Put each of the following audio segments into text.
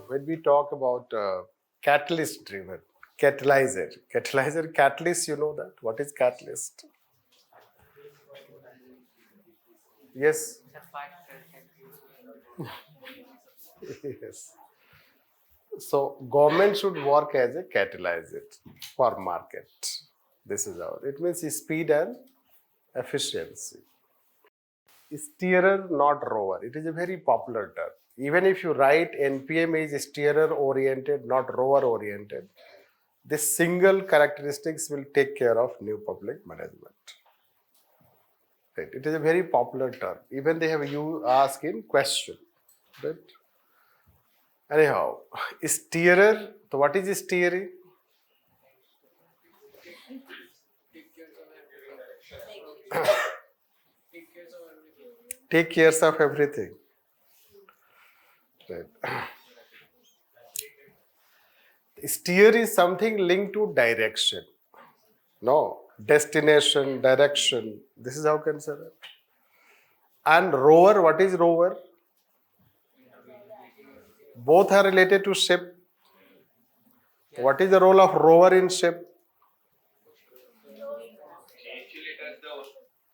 when we talk about catalyst driven, catalyst, you know that? What is catalyst? Yes. Yes. So government should work as a catalyst for market. This is how it means speed and efficiency. Steerer, not rower. It is a very popular term. Even if you write NPM is steerer oriented, not rower oriented, this single characteristics will take care of new public management. Right. It is a very popular term. Even they have you ask in question. Right. Anyhow, steerer. So what is steering? Take care of everything. Right. Steer is something linked to direction. No, destination, direction. This is how consider. And rower, what is rower? Both are related to ship. What is the role of rower in ship?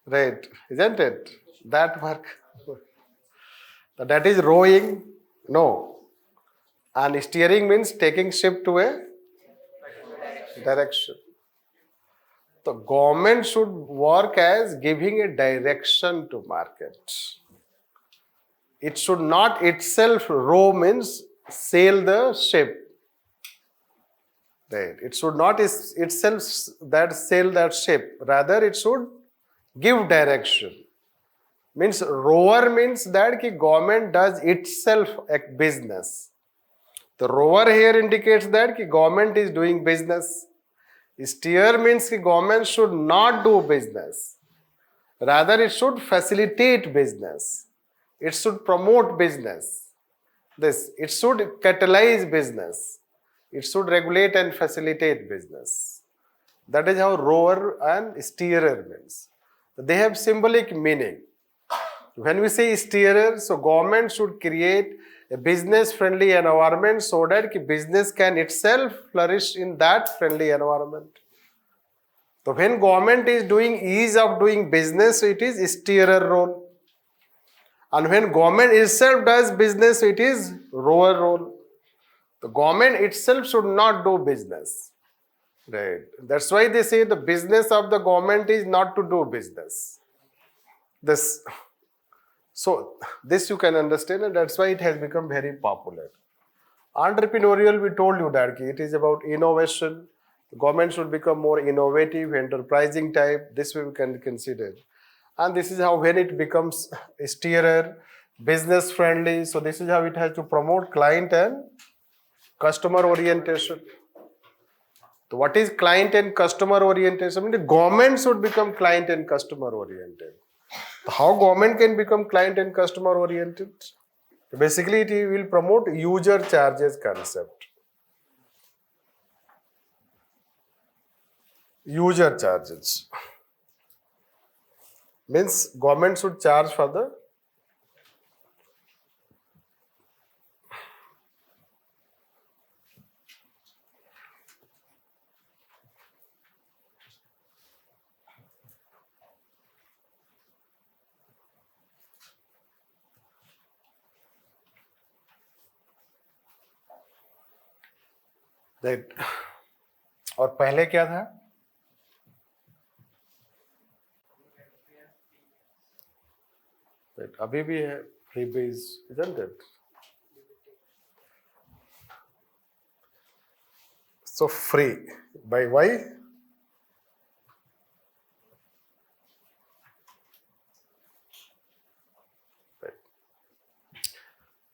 Right, isn't it? That work. That is rowing? No. And steering means taking ship to a direction. The government should work as giving a direction to market. It should not itself row means sail the ship. Right. It should not itself that sail that ship. Rather, it should give direction. Means rower means that ki government does itself a business. The rower here indicates that ki government is doing business. Steer means ki government should not do business. Rather, it should facilitate business. It should promote business. It should catalyze business. It should regulate and facilitate business. That is how rower and steerer means. They have symbolic meaning. When we say steerer, so government should create a business-friendly environment so that business can itself flourish in that friendly environment. So when government is doing ease of doing business, it is steerer role. And when government itself does business, it is rower role. The government itself should not do business. Right. That's why they say the business of the government is not to do business. So this you can understand, and that's why it has become very popular. Entrepreneurial, we told you that it is about innovation. The government should become more innovative, enterprising type. This we can consider. And this is how when it becomes a steerer, business friendly. So this is how it has to promote client and customer orientation. So what is client and customer orientation? I mean, the government should become client and customer oriented. How government can become client and customer oriented? Basically, it will promote user charges concept. User charges means government should charge for the that. और पहले क्या था? अभी भी है freebies, isn't it? So free by why?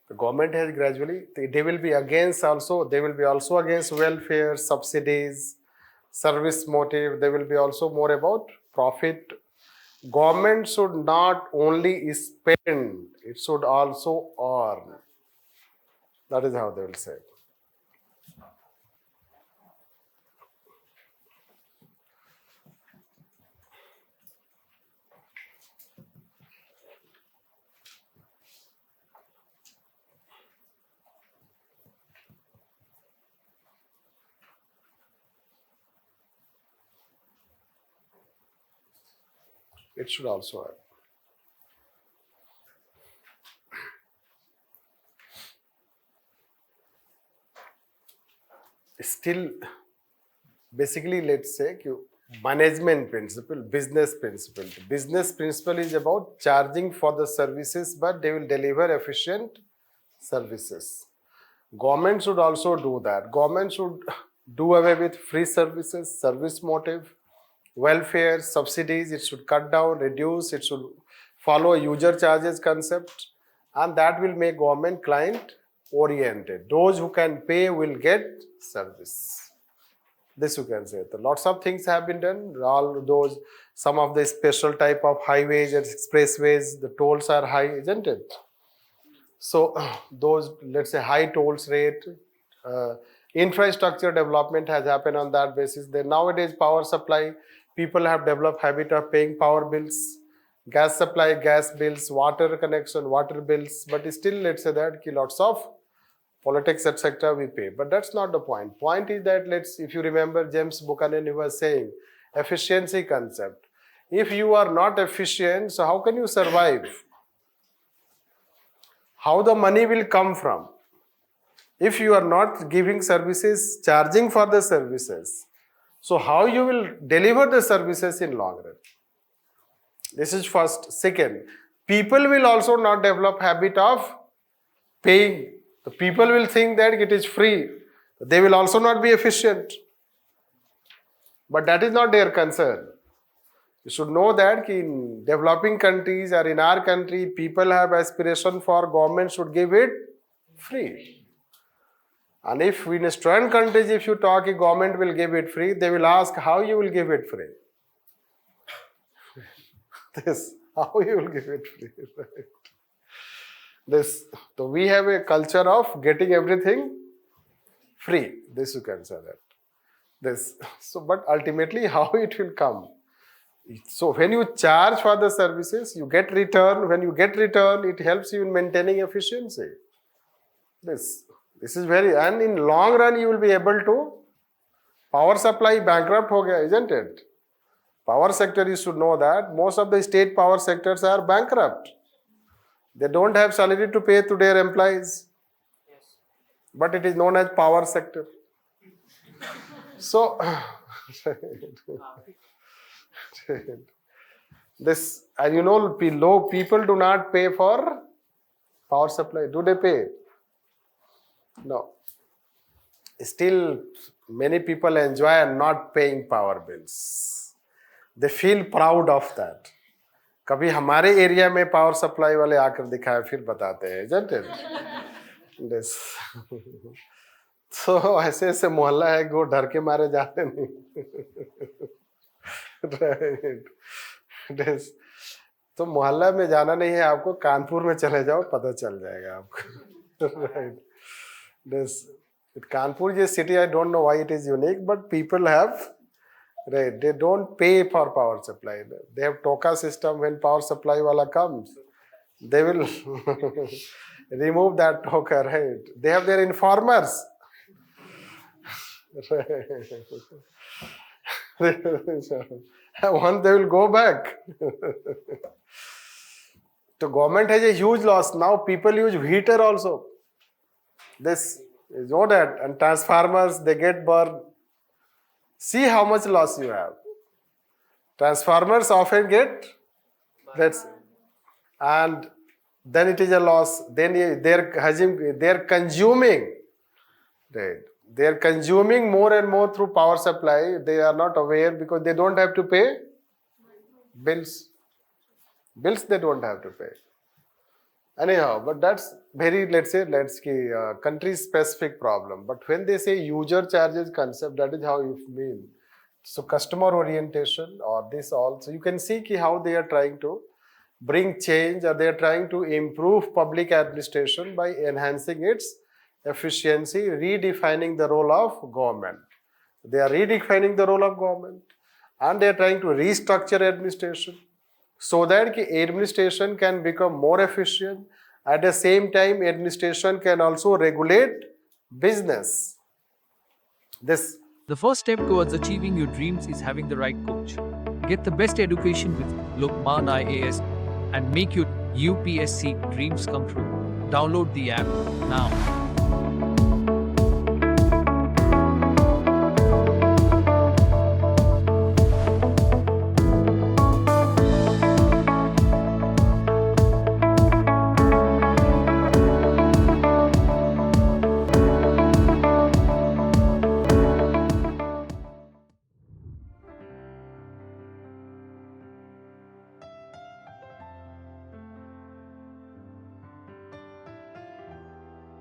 The government has gradually, they will be also against welfare, subsidies, service motive. They will be also more about profit. Government should not only spend, it should also earn. That is how they will say. It should also have. Still, basically, let's say management principle, business principle. The business principle is about charging for the services, but they will deliver efficient services. Government should also do that. Government should do away with free services, service motive, welfare, subsidies. It should cut down, reduce. It should follow a user charges concept, and that will make government client oriented. Those who can pay will get service. This you can say. So lots of things have been done. All those, some of the special type of highways and expressways, the tolls are high, isn't it? So those, let's say, high tolls rate, infrastructure development has happened on that basis. Then nowadays, power supply, people have developed habit of paying power bills, gas supply, gas bills, water connection, water bills. But still, let's say that lots of politics, etc., we pay. But that's not the point. Point is that, if you remember James Buchanan, he was saying efficiency concept. If you are not efficient, so how can you survive? How the money will come from? If you are not giving services, charging for the services, so how you will deliver the services in long run? This is first. Second, people will also not develop habit of paying. The people will think that it is free. They will also not be efficient. But that is not their concern. You should know that in developing countries or in our country, people have aspiration for government should give it free. And if in strong countries, if you talk, a government will give it free, they will ask how you will give it free. How you will give it free, right? So we have a culture of getting everything free. This you can say that. So, but ultimately, how it will come? So when you charge for the services, you get return. When you get return, it helps you in maintaining efficiency. This is very, and in long run, you will be able to. Power supply bankrupt ho gaya, isn't it? Power sector, you should know that most of the state power sectors are bankrupt. They don't have salary to pay to their employees. Yes. But it is known as power sector. So, this, and you know, people do not pay for power supply. Do they pay? No. Still, many people enjoy not paying power bills. They feel proud of that. कभी हमारे area में power supply वाले आकर दिखाए फिर बताते हैं, isn't it? Yes. So ऐसे ऐसे मोहल्ला है वो डर के मारे जाते नहीं. Right. Yes. तो मोहल्ला में जाना नहीं है आपको, कानपुर में चले जाओ, पता चल जाएगा आपको. Right. Yes. Kanpur is a city, I don't know why it is unique, but people have. Right, they don't pay for power supply. They have toka system. When power supply wala comes, they will remove that toka, right? They have their informers. Right. Once they will go back. The government has a huge loss. Now people use heater also. This is know that, and transformers, they get burned. See how much loss you have. Transformers often get, and then it is a loss. Then they're consuming. Right. They're consuming more and more through power supply. They are not aware because they don't have to pay bills. Bills they don't have to pay. Anyhow, but that's very, let's say, country-specific problem. But when they say user charges concept, that is how you mean. So customer orientation or this also, you can see how they are trying to bring change or they are trying to improve public administration by enhancing its efficiency, redefining the role of government. They are redefining the role of government and they are trying to restructure administration, so that administration can become more efficient. At the same time, administration can also regulate business. The first step towards achieving your dreams is having the right coach. Get the best education with Lukmaan IAS and make your UPSC dreams come true. Download the app now.